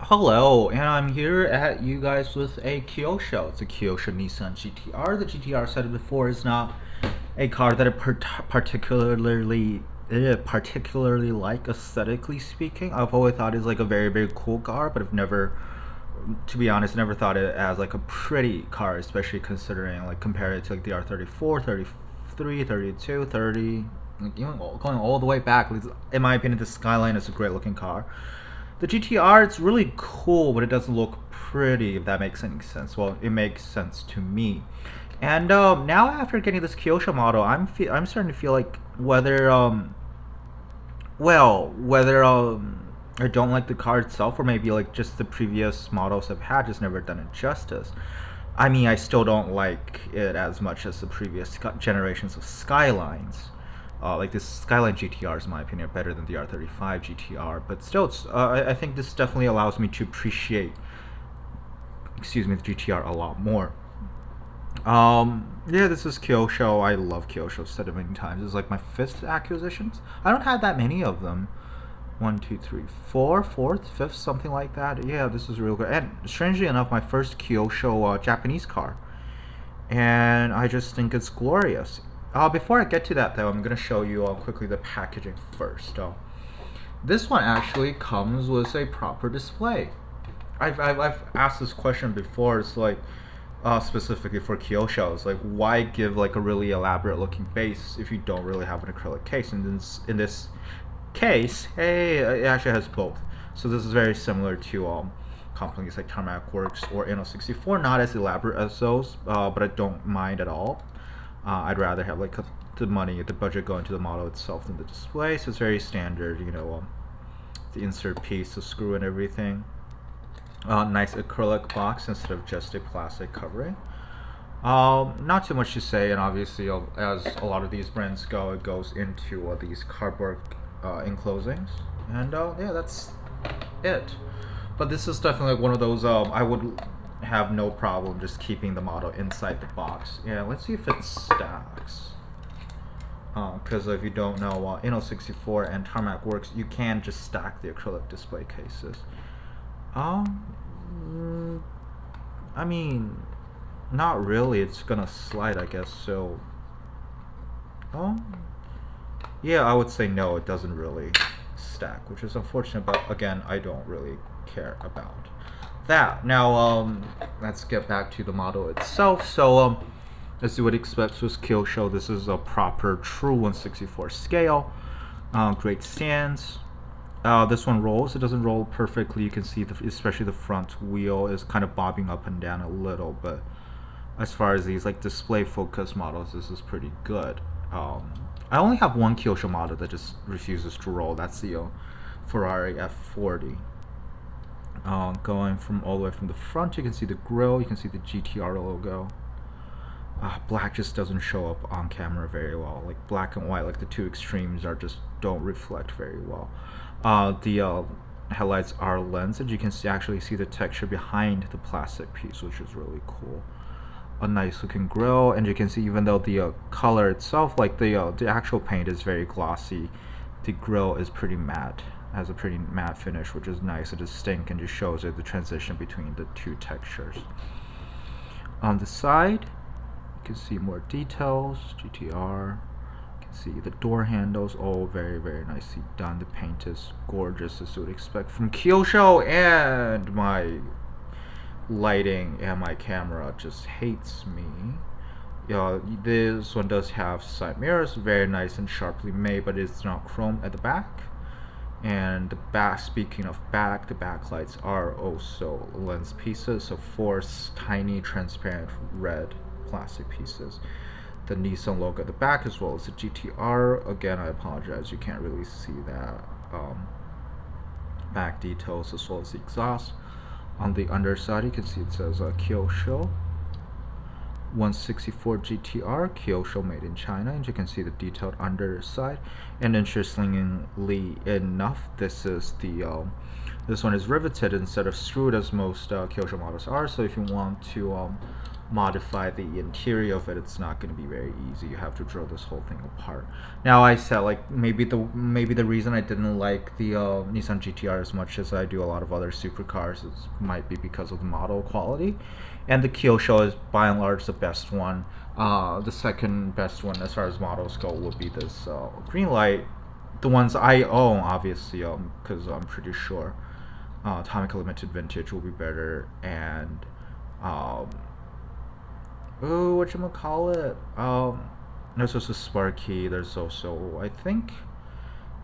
Hello, and I'm here at you guys with a Kyosho. It's a Kyosho Nissan GTR. The GTR, said before, is not a car that I particularly like aesthetically speaking. I've always thought it's like a very cool car, but I've never, to be honest, never thought it as like a pretty car, especially considering like compare it to like the R34, 33, 32, 30, like even going all the way back. In my opinion, the Skyline is a great looking car. The GTR, it's really cool, but it doesn't look pretty, if that makes any sense. Well, it makes sense to me. And now after getting this Kyosho model, I'm starting to feel like whether I don't like the car itself, or maybe like just the previous models I've had just never done it justice. I mean, I still don't like it as much as the previous generations of Skylines. Like this Skyline GTR is, in my opinion, better than the R35 GTR, but still, I think this definitely allows me to appreciate, the GTR a lot more. Yeah, this is Kyosho. I love Kyosho. Said it many times. It's like my fifth acquisitions. I don't have that many of them. One, two, three, four, fourth, fifth, something like that. Yeah, this is real good. And strangely enough, my first Kyosho Japanese car, and I just think it's glorious. Before I get to that, though, I'm gonna show you quickly the packaging first. This one actually comes with a proper display. I've asked this question before. It's like specifically for Kyosho, like why give like a really elaborate looking base if you don't really have an acrylic case? And in this case, hey, it actually has both. So this is very similar to companies like Tarmac Works or Inno64. Not as elaborate as those, but I don't mind at all. I'd rather have like the budget go into the model itself than the display. So it's very standard, the insert piece, the screw and everything. Nice acrylic box instead of just a plastic covering. Not too much to say, and obviously, as a lot of these brands go, it goes into these cardboard enclosings, and yeah, that's it. But this is definitely like one of those I would have no problem just keeping the model inside the box. Yeah, let's see if it stacks. Because if you don't know, Inno64 and Tarmac Works, you can just stack the acrylic display cases. I mean, not really. It's gonna slide, I guess. So, yeah, I would say no. It doesn't really stack, which is unfortunate. But again, I don't really care about that. Now, let's get back to the model itself. So, as you would expect with Kyosho, this is a proper true 1/64 scale. Great stands. This one rolls. It doesn't roll perfectly. You can see, especially the front wheel is kind of bobbing up and down a little. But as far as these like display focus models, this is pretty good. I only have one Kyosho model that just refuses to roll. That's the Ferrari F40. Going from all the way from the front, you can see the grille. You can see the GTR logo. Black just doesn't show up on camera very well. Like black and white, like the two extremes don't reflect very well. The headlights are lensed. You can actually see the texture behind the plastic piece, which is really cool. A nice looking grille, and you can see even though the color itself, like the actual paint is very glossy, the grille is pretty matte. Has a pretty matte finish, which is nice and distinct, and just shows the transition between the two textures. On the side, you can see more details. GTR. You can see the door handles, all very nicely done. The paint is gorgeous, as you would expect from Kyosho, and my lighting and my camera just hates me. This one does have side mirrors, very nice and sharply made, but it's not chrome at the back. And the back, speaking of back, the backlights are also lens pieces, so four tiny transparent red plastic pieces. The Nissan logo at the back, as well as the GTR. Again, I apologize, you can't really see that back details, as well as the exhaust. On the underside, you can see it says Kyosho 1/64 GTR, Kyosho made in China, and you can see the detailed underside. And interestingly enough, this one is riveted instead of screwed, as most Kyosho models are. So if you want to modify the interior of it, it's not going to be very easy. You have to drill this whole thing apart. Now I said like maybe the reason I didn't like the Nissan GTR as much as I do a lot of other supercars might be because of the model quality, and the Kyosho is by and large the best one. The second best one as far as models go would be this Greenlight. The ones I own, obviously, because I'm pretty sure Atomic Limited Vintage will be better, and whatchamacallit, there's also Sparky, there's also, I think,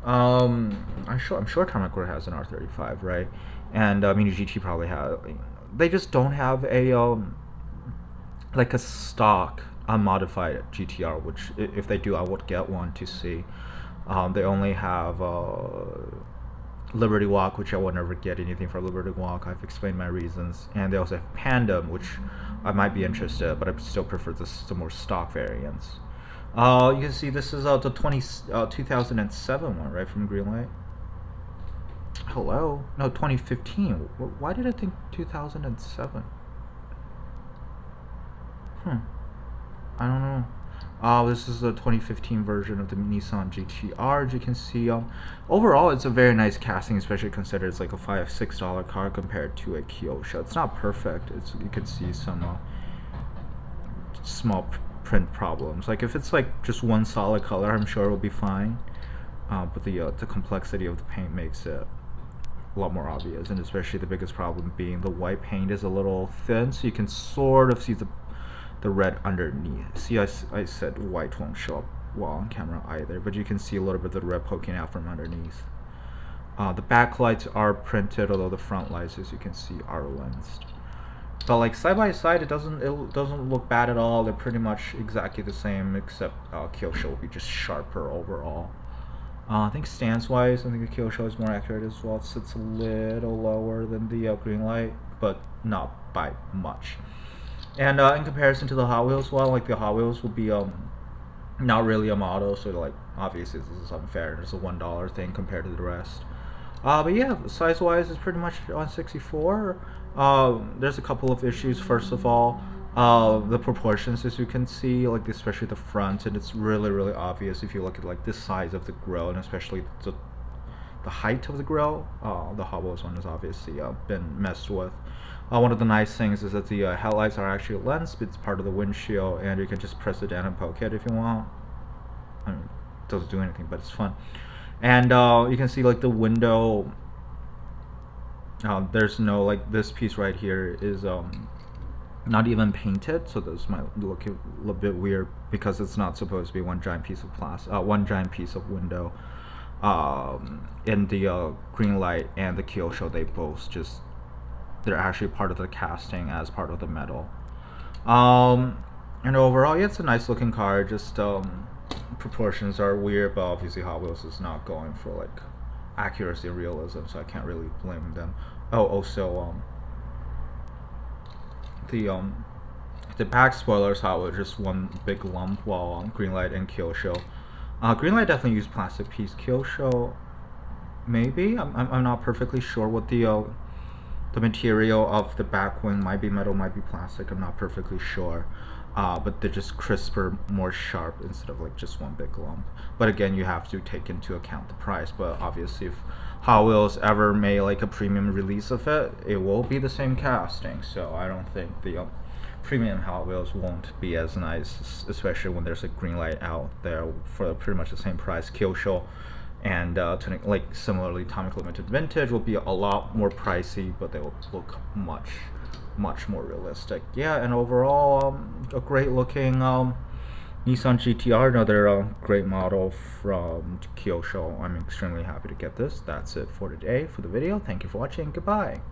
I'm sure Atomic Core has an R35, right? And Mini GT probably has. They just don't have a like a stock unmodified GTR, which if they do, I would get one to see. They only have Liberty Walk, which I will never get anything for Liberty Walk. I've explained my reasons. And they also have Pandem, which I might be interested, but I still prefer the more stock variants. You can see this is the 2007 one, right, from Greenlight. Hello? No, 2015. Why did I think 2007? I don't know. This is the 2015 version of the Nissan GTR. As you can see, overall it's a very nice casting, especially considering it's like a $5-6 car compared to a Kyosho. It's not perfect. You can see some small print problems. Like if it's like just one solid color, I'm sure it'll be fine. But the complexity of the paint makes it a lot more obvious, and especially the biggest problem being the white paint is a little thin, so you can sort of see the red underneath. See, I said white won't show up well on camera either, but you can see a little bit of the red poking out from underneath. The back lights are printed, although the front lights, as you can see, are lensed. But like side by side, it doesn't look bad at all. They're pretty much exactly the same, except Kyosho will be just sharper overall. I think stance-wise, I think the Kyosho is more accurate as well. It sits a little lower than the Greenlight, but not by much. And in comparison to the Hot Wheels, well, like the Hot Wheels will be not really a model, so like obviously this is unfair. It's a $1 thing compared to the rest. But yeah, size-wise, it's pretty much on 64. There's a couple of issues. First of all, the proportions, as you can see, like especially the front, and it's really obvious if you look at like this size of the grille, and especially the height of the grille. The Hot Wheels one has obviously been messed with. One of the nice things is that the headlights are actually lensed. It's part of the windshield, and you can just press it down and poke it if you want. I mean, it doesn't do anything, but it's fun. And you can see like the window. There's no, like, this piece right here is not even painted, so this might look a little bit weird because it's not supposed to be one giant piece of one giant piece of window. In the Greenlight and the Kyosho, they're actually part of the casting as part of the metal. And overall, yeah, it's a nice looking car. Just proportions are weird, but obviously Hot Wheels is not going for like accuracy and realism, so I can't really blame them. Oh, also the back spoilers, Hot Wheels just one big lump, while Greenlight and Kyosho. Greenlight definitely used plastic piece. Kyosho, maybe. I'm not perfectly sure what the material of the back wing might be metal, might be plastic. I'm not perfectly sure. But they're just crisper, more sharp instead of like just one big lump. But again, you have to take into account the price. But obviously, if Hot Wheels ever made like a premium release of it, it will be the same casting. So I don't think the premium Hot Wheels won't be as nice, especially when there's a Greenlight out there for pretty much the same price. Kyosho and like similarly Atomic Limited Vintage will be a lot more pricey, but they will look much more realistic. Yeah, and overall a great looking Nissan GTR, another great model from Kyosho. I'm extremely happy to get this. That's it for today for the video. Thank you for watching. Goodbye.